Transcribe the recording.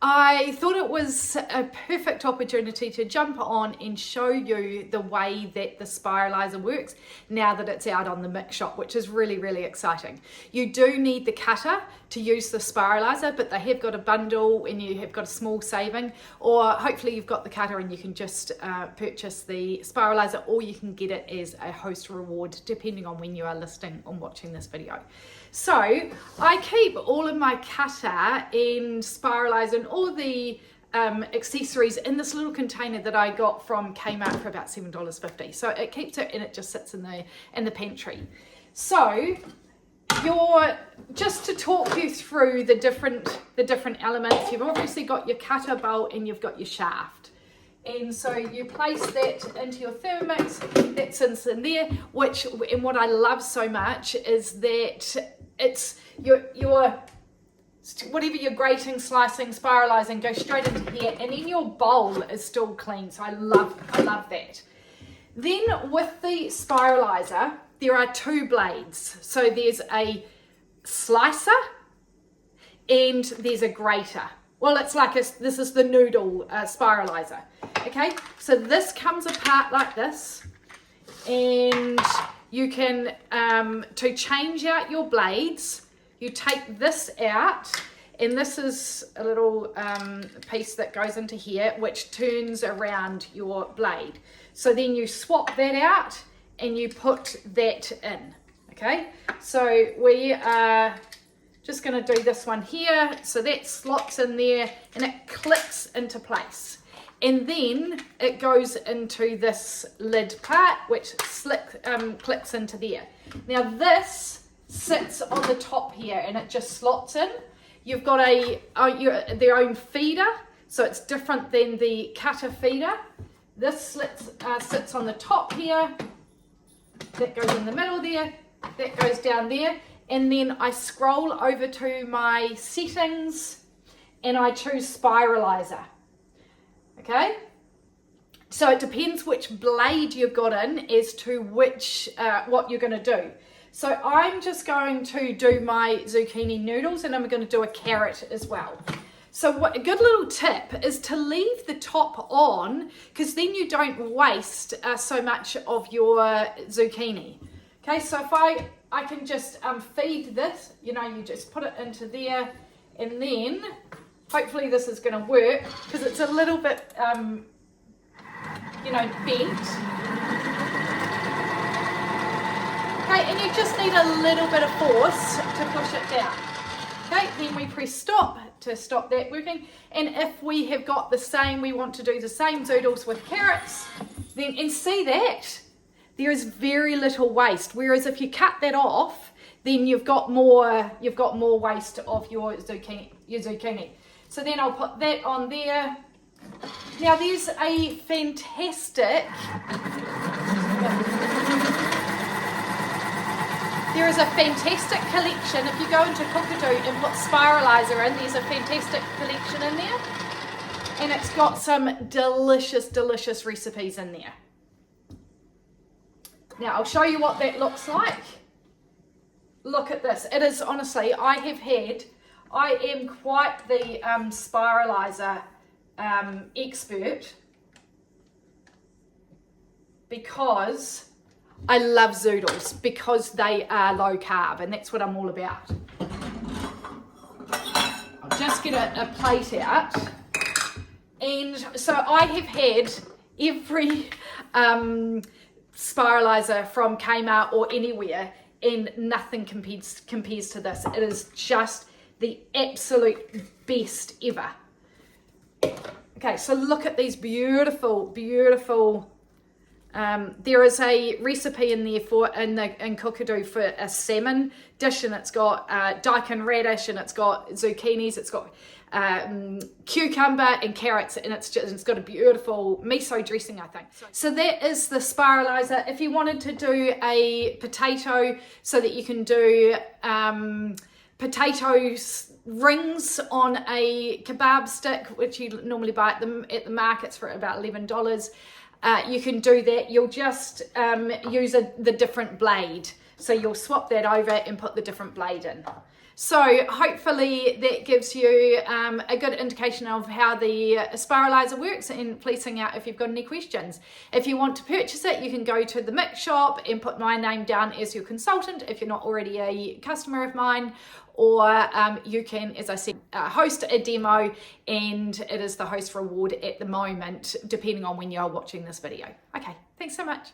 I thought it was a perfect opportunity to jump on and show you the way that the Spiraliser works now that it's out on the mix shop, which is really, really exciting. You do need the cutter to use the Spiraliser, but they have got a bundle and you have got a small saving, or hopefully you've got the cutter and you can just purchase the Spiraliser, or you can get it as a host reward depending on when you are listening or watching this video. So I keep all of my cutter and Spiraliser and all of the accessories in this little container that I got from Kmart for about $7.50. So it keeps it and it just sits in the pantry. So just to talk you through the different elements, you've obviously got your cutter bolt and you've got your shaft. And so you place that into your Thermomix, that sits in there, and what I love so much is that it's your whatever you're grating, slicing, spiralizing goes straight into here, and then your bowl is still clean. So I love that. Then with the Spiraliser, there are two blades. So there's a slicer and there's a grater. Well, it's like this is the noodle Spiraliser. Okay, so this comes apart like this, and you can, to change out your blades, you take this out, and this is a little piece that goes into here, which turns around your blade. So then you swap that out, and you put that in, okay? So we are just gonna do this one here. So that slots in there, and it clicks into place. And then it goes into this lid part, which clicks into there. Now this sits on the top here, and it just slots in. You've got their own feeder, so it's different than the cutter feeder. This sits on the top here. That goes in the middle there. That goes down there. And then I scroll over to my settings, and I choose Spiraliser. Okay, so it depends which blade you've got in as to what you're going to do. So I'm just going to do my zucchini noodles, and I'm going to do a carrot as well. So a good little tip is to leave the top on, because then you don't waste so much of your zucchini. Okay, so if I can just feed this, you just put it into there, and then hopefully this is going to work, because it's a little bit, bent. Okay, and you just need a little bit of force to push it down. Okay, then we press stop to stop that working. And if we have got we want to do the same zoodles with carrots, and see that there is very little waste. Whereas if you cut that off, then you've got more waste of your zucchini. So then I'll put that on there. Now there's a fantastic, collection. If you go into Cookadoo and put Spiraliser in, there's a fantastic collection in there. And it's got some delicious, delicious recipes in there. Now I'll show you what that looks like. Look at this. It is honestly, I am quite the Spiraliser expert, because I love zoodles, because they are low carb, and that's what I'm all about. I'll just get a plate out. And so I have had every Spiraliser from Kmart or anywhere, and nothing compares to this. It is just the absolute best ever. Okay, so look at these beautiful, beautiful. There is a recipe in there in Cookadoo for a salmon dish, and it's got daikon radish, and it's got zucchinis, it's got cucumber and carrots, and it's got a beautiful miso dressing, I think. So that is the Spiraliser. If you wanted to do a potato, so that you can do potato rings on a kebab stick, which you normally buy at the markets for about $11. You can do that. You'll just use the different blade. So you'll swap that over and put the different blade in. So hopefully that gives you a good indication of how the Spiraliser works and fleecing out if you've got any questions. If you want to purchase it, you can go to the Mix shop and put my name down as your consultant if you're not already a customer of mine, or you can, as I said, host a demo, and it is the host reward at the moment, depending on when you're watching this video. Okay, thanks so much.